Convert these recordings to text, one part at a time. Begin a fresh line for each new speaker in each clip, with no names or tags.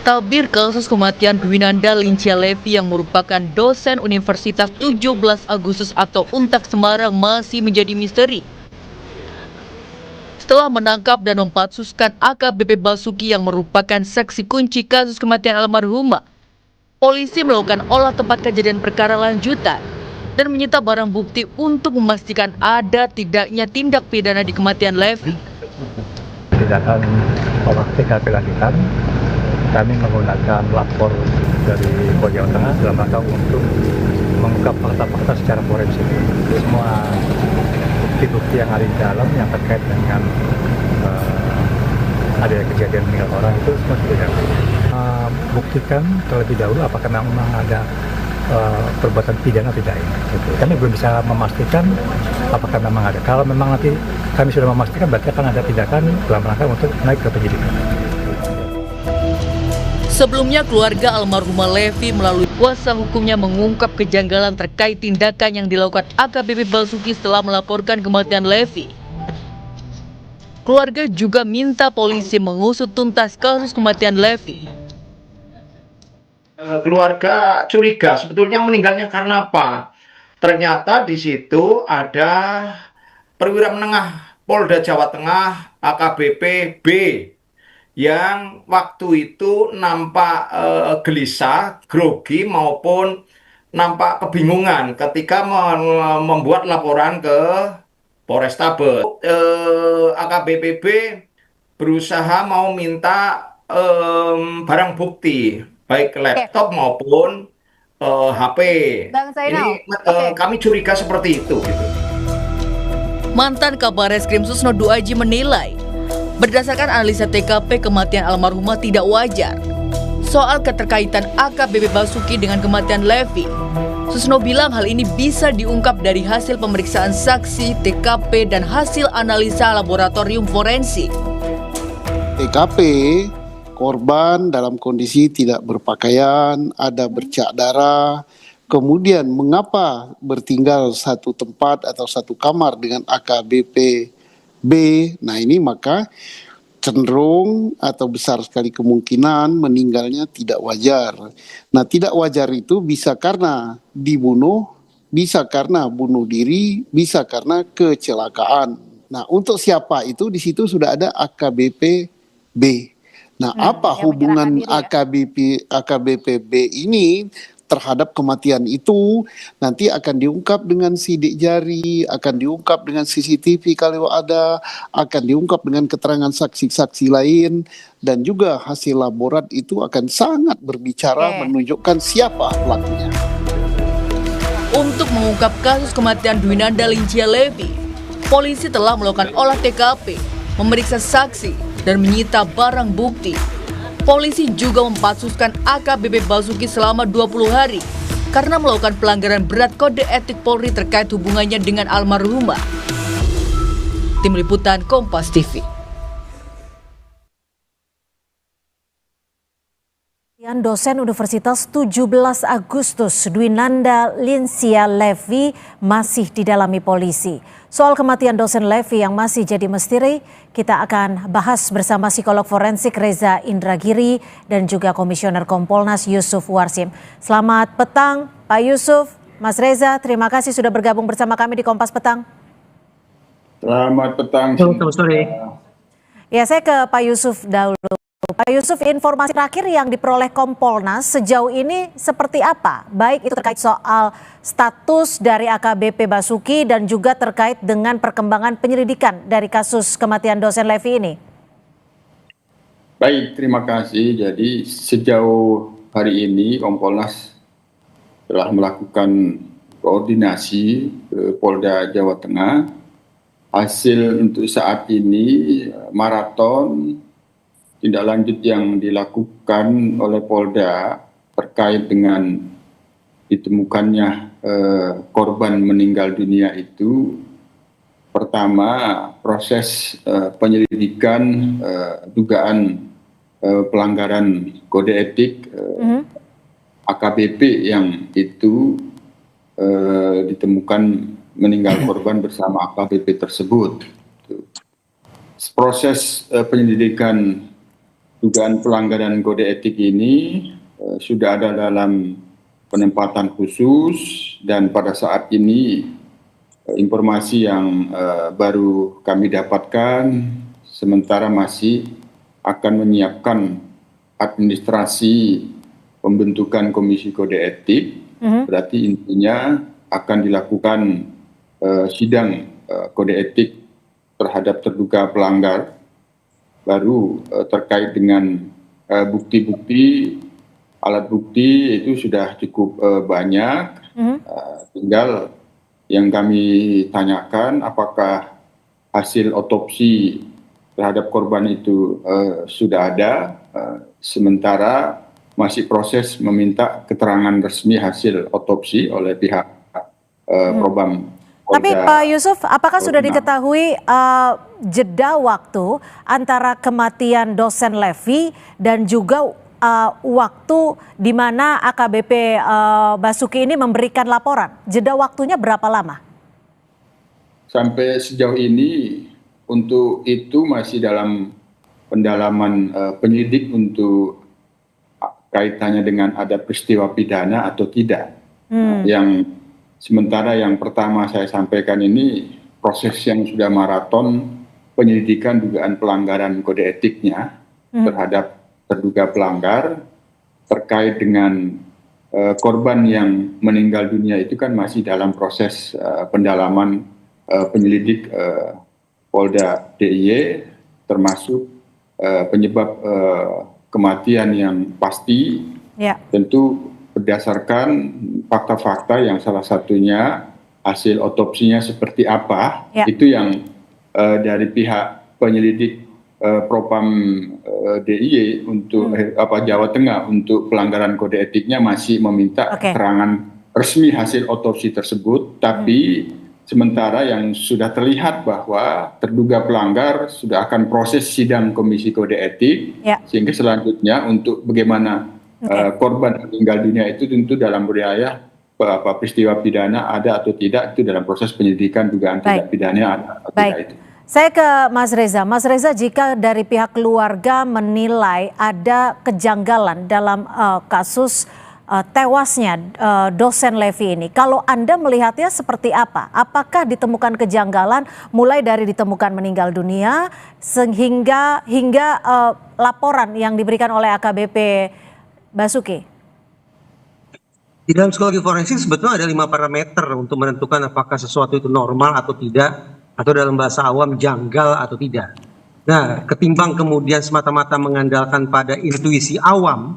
Tabir kasus kematian Dwinanda Lincia Levi yang merupakan dosen Universitas 17 Agustus atau UNTAK Semarang masih menjadi misteri. Setelah menangkap dan mempatsuskan AKBP Basuki yang merupakan saksi kunci kasus kematian almarhumah, polisi melakukan olah tempat kejadian perkara lanjutan dan menyita barang bukti untuk memastikan ada tidaknya tindak pidana di kematian Levi.
Tindakan olah TKP lanjutan, kami menggunakan lapor dari Polda Jawa Tengah dalam rangka untuk mengungkap fakta-fakta secara forensik. Semua bukti-bukti yang ada di dalam yang terkait dengan ada kejadian meninggal orang itu semua sudah buktikan terlebih dahulu apakah memang ada perbuatan pidana tidak ini. Gitu. Kami belum bisa memastikan apakah memang ada. Kalau memang nanti kami sudah memastikan berarti akan ada tindakan dalam rangka untuk naik ke penyidikan.
Sebelumnya, keluarga almarhumah Levi melalui kuasa hukumnya mengungkap kejanggalan terkait tindakan yang dilakukan AKBP Basuki setelah melaporkan kematian Levi. Keluarga juga minta polisi mengusut tuntas kasus kematian Levi.
Keluarga curiga sebetulnya meninggalnya karena apa? Ternyata di situ ada perwira menengah Polda Jawa Tengah AKBP B yang waktu itu nampak gelisah, grogi maupun nampak kebingungan ketika membuat laporan ke Polrestabes. AKBP B berusaha mau minta barang bukti, baik laptop maupun HP. Ini kami curiga seperti itu. Gitu.
Mantan Kabareskrim Susno Duaji menilai, berdasarkan analisa TKP kematian almarhumah tidak wajar. Soal keterkaitan AKBP Basuki dengan kematian Levi, Susno bilang hal ini bisa diungkap dari hasil pemeriksaan saksi, TKP, dan hasil analisa laboratorium forensik.
TKP, korban dalam kondisi tidak berpakaian, ada bercak darah. Kemudian mengapa bertinggal satu tempat atau satu kamar dengan AKBP B? Nah ini maka cenderung atau besar sekali kemungkinan meninggalnya tidak wajar. Nah tidak wajar itu bisa karena dibunuh, bisa karena bunuh diri, bisa karena kecelakaan. Nah untuk siapa itu di situ sudah ada AKBP B. Nah apa hubungan AKBP B ini terhadap kematian itu nanti akan diungkap dengan sidik jari, akan diungkap dengan CCTV kalau ada, akan diungkap dengan keterangan saksi-saksi lain, dan juga hasil laborat itu akan sangat berbicara menunjukkan siapa pelakunya.
Untuk mengungkap kasus kematian Dwinanda Lincia Levi, polisi telah melakukan olah TKP, memeriksa saksi, dan menyita barang bukti. Polisi juga mempatsuskan AKBP Basuki selama 20 hari karena melakukan pelanggaran berat kode etik Polri terkait hubungannya dengan almarhumah. Tim Liputan Kompas TV.
Dosen Universitas 17 Agustus Dwinanda Lincia Levi masih didalami polisi. Soal kematian dosen Levi yang masih jadi misteri, kita akan bahas bersama psikolog forensik Reza Indragiri dan juga Komisioner Kompolnas Yusuf Warsim. Selamat petang Pak Yusuf, Mas Reza, terima kasih sudah bergabung bersama kami di Kompas Petang.
Selamat petang.
Selamat sore.
Ya, saya ke Pak Yusuf dahulu. Pak Yusuf, informasi terakhir yang diperoleh Kompolnas sejauh ini seperti apa? Baik itu terkait soal status dari AKBP Basuki dan juga terkait dengan perkembangan penyelidikan dari kasus kematian dosen Levi ini.
Baik, terima kasih. Jadi sejauh hari ini Kompolnas telah melakukan koordinasi ke Polda Jawa Tengah. Hasil untuk saat ini maraton tindak lanjut yang dilakukan oleh Polda terkait dengan ditemukannya korban meninggal dunia itu, pertama proses penyelidikan dugaan pelanggaran kode etik AKBP yang itu ditemukan meninggal korban bersama AKBP tersebut. Proses penyelidikan dugaan pelanggaran kode etik ini sudah ada dalam penempatan khusus, dan pada saat ini informasi yang baru kami dapatkan, sementara masih akan menyiapkan administrasi pembentukan komisi kode etik. Berarti intinya akan dilakukan sidang kode etik terhadap terduga pelanggar, baru terkait dengan bukti-bukti, alat bukti itu sudah cukup banyak. Tinggal yang kami tanyakan apakah hasil otopsi terhadap korban itu sudah ada, sementara masih proses meminta keterangan resmi hasil otopsi oleh pihak Propam.
Tapi Pak Yusuf, apakah sudah diketahui jeda waktu antara kematian dosen Levi dan juga waktu di mana AKBP Basuki ini memberikan laporan? Jeda waktunya berapa lama?
Sampai sejauh ini untuk itu masih dalam pendalaman penyidik untuk kaitannya dengan ada peristiwa pidana atau tidak. Yang sementara yang pertama saya sampaikan ini proses yang sudah maraton penyelidikan dugaan pelanggaran kode etiknya terhadap terduga pelanggar terkait dengan korban yang meninggal dunia itu kan masih dalam proses pendalaman penyelidik Polda DIY, termasuk penyebab kematian yang pasti. Tentu berdasarkan fakta-fakta yang salah satunya hasil otopsinya seperti apa, itu yang dari pihak penyelidik Propam DIY untuk Jawa Tengah untuk pelanggaran kode etiknya masih meminta keterangan resmi hasil otopsi tersebut, tapi sementara yang sudah terlihat bahwa terduga pelanggar sudah akan proses sidang komisi kode etik, sehingga selanjutnya untuk bagaimana korban meninggal dunia itu tentu dalam riwayat peristiwa pidana ada atau tidak, itu dalam proses penyelidikan dugaan tindak pidana ada atau tidak itu.
Saya ke Mas Reza. Mas Reza, jika dari pihak keluarga menilai ada kejanggalan dalam kasus tewasnya dosen Levi ini, kalau Anda melihatnya seperti apa? Apakah ditemukan kejanggalan mulai dari ditemukan meninggal dunia hingga laporan yang diberikan oleh AKBP Basuki?
Di dalam psikologi forensik sebetulnya ada 5 parameter untuk menentukan apakah sesuatu itu normal atau tidak, atau dalam bahasa awam janggal atau tidak. Nah, ketimbang kemudian semata-mata mengandalkan pada intuisi awam,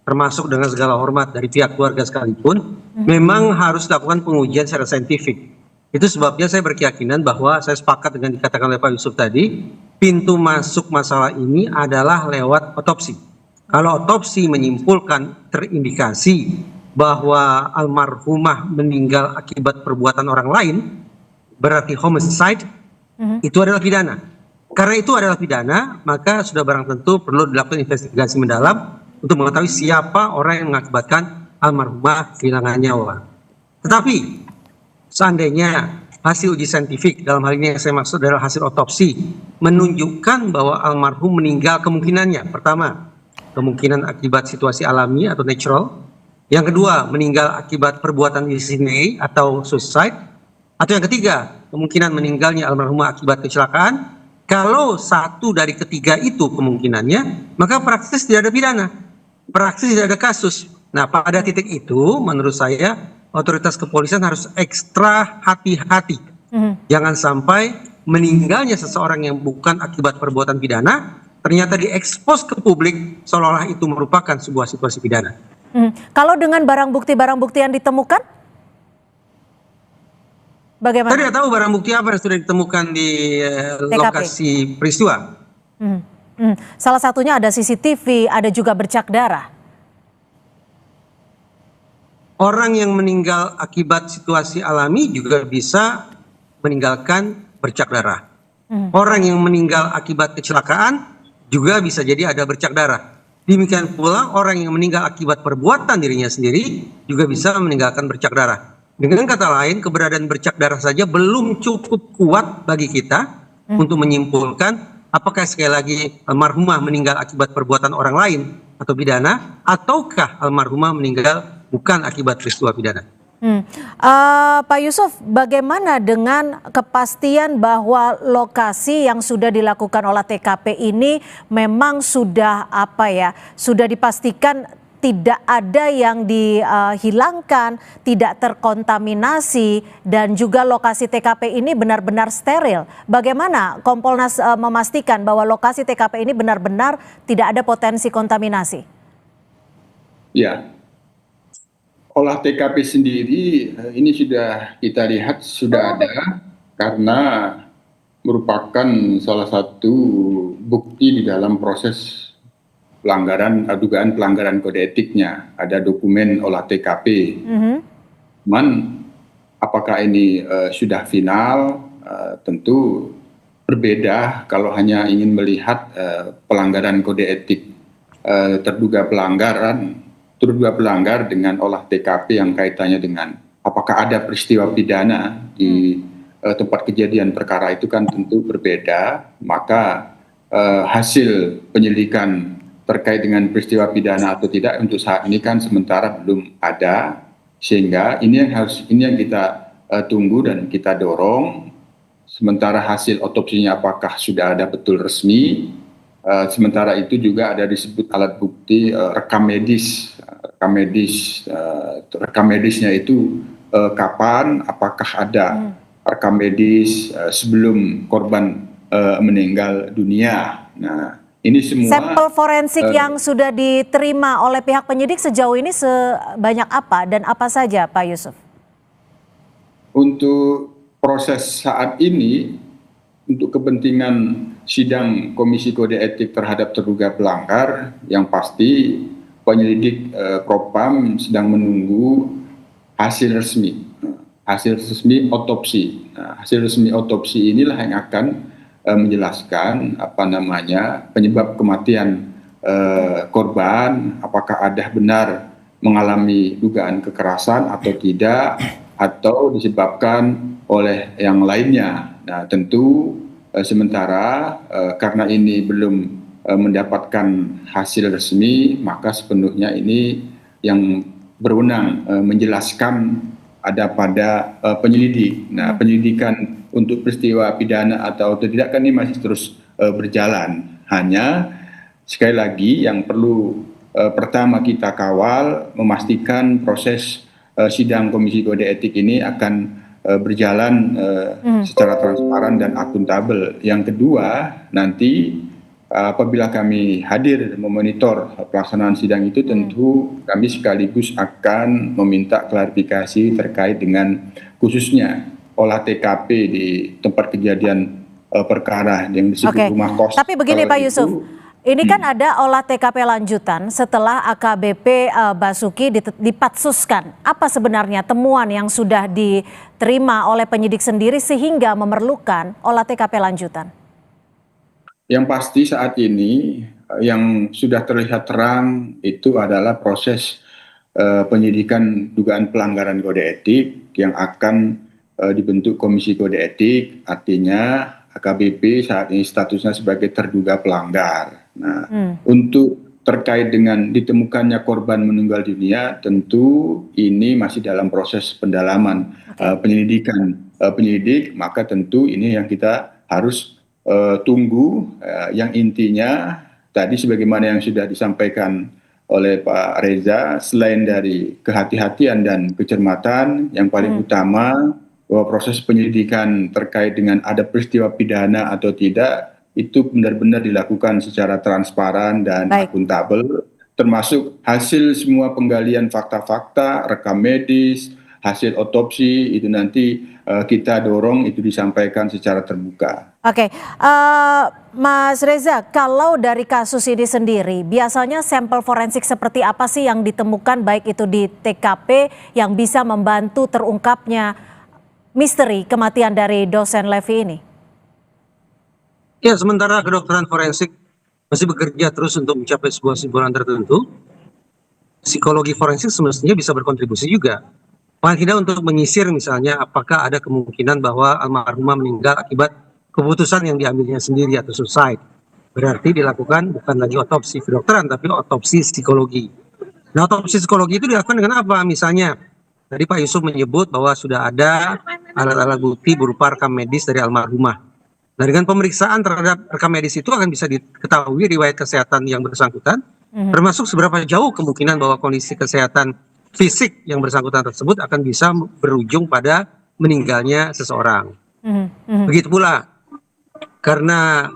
termasuk dengan segala hormat dari pihak keluarga sekalipun, memang harus dilakukan pengujian secara saintifik. Itu sebabnya saya berkeyakinan bahwa saya sepakat dengan dikatakan oleh Pak Yusuf tadi, pintu masuk masalah ini adalah lewat otopsi. Kalau otopsi menyimpulkan terindikasi bahwa almarhumah meninggal akibat perbuatan orang lain, berarti homicide, itu adalah pidana. Karena itu adalah pidana, maka sudah barang tentu perlu dilakukan investigasi mendalam untuk mengetahui siapa orang yang mengakibatkan almarhumah kehilangan nyawa. Tetapi seandainya hasil uji saintifik, dalam hal ini yang saya maksud adalah hasil otopsi, menunjukkan bahwa almarhum meninggal kemungkinannya, pertama, kemungkinan akibat situasi alami atau natural. Yang kedua, meninggal akibat perbuatan disini atau suicide. Atau yang ketiga, kemungkinan meninggalnya almarhumah akibat kecelakaan. Kalau satu dari ketiga itu kemungkinannya, maka praktis tidak ada pidana, praktis tidak ada kasus. Nah, pada titik itu menurut saya otoritas kepolisian harus ekstra hati-hati. Jangan sampai meninggalnya seseorang yang bukan akibat perbuatan pidana ternyata diekspos ke publik seolah-olah itu merupakan sebuah situasi pidana.
Kalau dengan barang bukti yang ditemukan, bagaimana?
Saya tidak tahu barang bukti apa yang sudah ditemukan di lokasi peristiwa.
Salah satunya ada CCTV, ada juga bercak darah.
Orang yang meninggal akibat situasi alami juga bisa meninggalkan bercak darah. Orang yang meninggal akibat kecelakaan juga bisa jadi ada bercak darah. Demikian pula orang yang meninggal akibat perbuatan dirinya sendiri juga bisa meninggalkan bercak darah. Dengan kata lain, keberadaan bercak darah saja belum cukup kuat bagi kita untuk menyimpulkan apakah sekali lagi almarhumah meninggal akibat perbuatan orang lain atau pidana, ataukah almarhumah meninggal bukan akibat peristiwa pidana.
Pak Yusuf, bagaimana dengan kepastian bahwa lokasi yang sudah dilakukan olah TKP ini memang sudah sudah dipastikan tidak ada yang dihilangkan, tidak terkontaminasi, dan juga lokasi TKP ini benar-benar steril. Bagaimana Kompolnas memastikan bahwa lokasi TKP ini benar-benar tidak ada potensi kontaminasi?
Ya, olah TKP sendiri ini sudah kita lihat sudah ada karena merupakan salah satu bukti di dalam proses dugaan pelanggaran kode etiknya. Ada dokumen olah TKP. Cuman apakah ini sudah final? Tentu berbeda kalau hanya ingin melihat pelanggaran kode etik terduga pelanggar dengan olah TKP yang kaitannya dengan apakah ada peristiwa pidana di tempat kejadian perkara, itu kan tentu berbeda. Maka hasil penyelidikan terkait dengan peristiwa pidana atau tidak untuk saat ini kan sementara belum ada, sehingga ini yang kita tunggu dan kita dorong. Sementara hasil otopsinya apakah sudah ada betul resmi, sementara itu juga ada disebut alat bukti rekam medisnya itu kapan, apakah ada rekam medis sebelum korban meninggal dunia. Nah, ini semua
sampel forensik yang sudah diterima oleh pihak penyidik sejauh ini sebanyak apa dan apa saja, Pak Yusuf?
Untuk proses saat ini, untuk kepentingan sidang Komisi Kode Etik terhadap terduga pelanggar, yang pasti penyelidik Propam sedang menunggu hasil resmi otopsi. Nah, hasil resmi otopsi inilah yang akan menjelaskan penyebab kematian korban, apakah ada benar mengalami dugaan kekerasan atau tidak, atau disebabkan oleh yang lainnya. Nah, tentu sementara karena ini belum mendapatkan hasil resmi, maka sepenuhnya ini yang berwenang menjelaskan ada pada penyelidik. Nah, penyelidikan untuk peristiwa pidana atau tidak kan ini masih terus berjalan. Hanya sekali lagi yang perlu pertama kita kawal, memastikan proses sidang Komisi Kode Etik ini akan berjalan secara transparan dan akuntabel. Yang kedua, nanti apabila kami hadir memonitor pelaksanaan sidang itu, tentu kami sekaligus akan meminta klarifikasi terkait dengan khususnya olah TKP di tempat kejadian perkara yang disebut rumah kos.
Tapi begini Pak Yusuf, ini kan ada olah TKP lanjutan setelah AKBP Basuki dipatsuskan. Apa sebenarnya temuan yang sudah diterima oleh penyidik sendiri sehingga memerlukan olah TKP lanjutan?
Yang pasti saat ini yang sudah terlihat terang itu adalah proses penyidikan dugaan pelanggaran kode etik yang akan dibentuk Komisi Kode Etik, artinya AKBP saat ini statusnya sebagai terduga pelanggar. Nah, untuk terkait dengan ditemukannya korban meninggal dunia, tentu ini masih dalam proses pendalaman penyelidikan penyidik, maka tentu ini yang kita harus tunggu. Yang intinya tadi sebagaimana yang sudah disampaikan oleh Pak Reza, selain dari kehati-hatian dan kecermatan, yang paling utama bahwa proses penyelidikan terkait dengan ada peristiwa pidana atau tidak itu benar-benar dilakukan secara transparan dan akuntabel, termasuk hasil semua penggalian fakta-fakta, rekam medis, hasil otopsi itu nanti kita dorong itu disampaikan secara terbuka.
Oke, Mas Reza, kalau dari kasus ini sendiri, biasanya sampel forensik seperti apa sih yang ditemukan baik itu di TKP yang bisa membantu terungkapnya misteri kematian dari dosen Levi ini?
Ya, sementara kedokteran forensik masih bekerja terus untuk mencapai sebuah kesimpulan tertentu, psikologi forensik semestinya bisa berkontribusi juga. Paling tidak untuk menyisir misalnya apakah ada kemungkinan bahwa almarhumah meninggal akibat keputusan yang diambilnya sendiri atau suicide. Berarti dilakukan bukan lagi otopsi kedokteran tapi otopsi psikologi. Nah, otopsi psikologi itu dilakukan dengan apa? Misalnya tadi Pak Yusuf menyebut bahwa sudah ada alat-alat bukti berupa rekam medis dari almarhumah. Nah, dengan pemeriksaan terhadap rekam medis itu akan bisa diketahui riwayat kesehatan yang bersangkutan, termasuk seberapa jauh kemungkinan bahwa kondisi kesehatan fisik yang bersangkutan tersebut akan bisa berujung pada meninggalnya seseorang. Begitu pula karena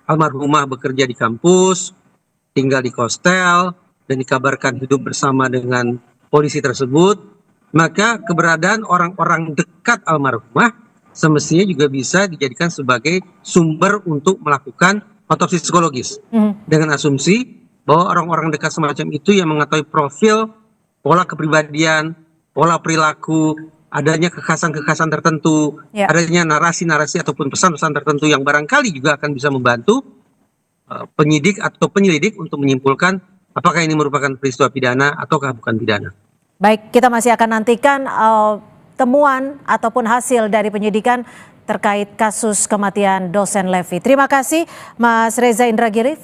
almarhumah bekerja di kampus, tinggal di hostel, dan dikabarkan hidup bersama dengan polisi tersebut, maka keberadaan orang-orang dekat almarhumah semestinya juga bisa dijadikan sebagai sumber untuk melakukan otopsi psikologis. Dengan asumsi bahwa orang-orang dekat semacam itu yang mengetahui profil, pola kepribadian, pola perilaku, adanya kekhasan-kekhasan tertentu, adanya narasi-narasi ataupun pesan-pesan tertentu yang barangkali juga akan bisa membantu penyidik atau penyelidik untuk menyimpulkan apakah ini merupakan peristiwa pidana ataukah bukan pidana.
Baik, kita masih akan nantikan temuan ataupun hasil dari penyidikan terkait kasus kematian dosen Levi. Terima kasih Mas Reza Indragiri,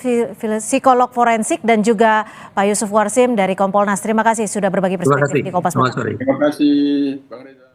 psikolog forensik, dan juga Pak Yusuf Warsim dari Kompolnas. Terima kasih sudah berbagi perspektif di Kompas Petang.
Terima kasih Bang Reza.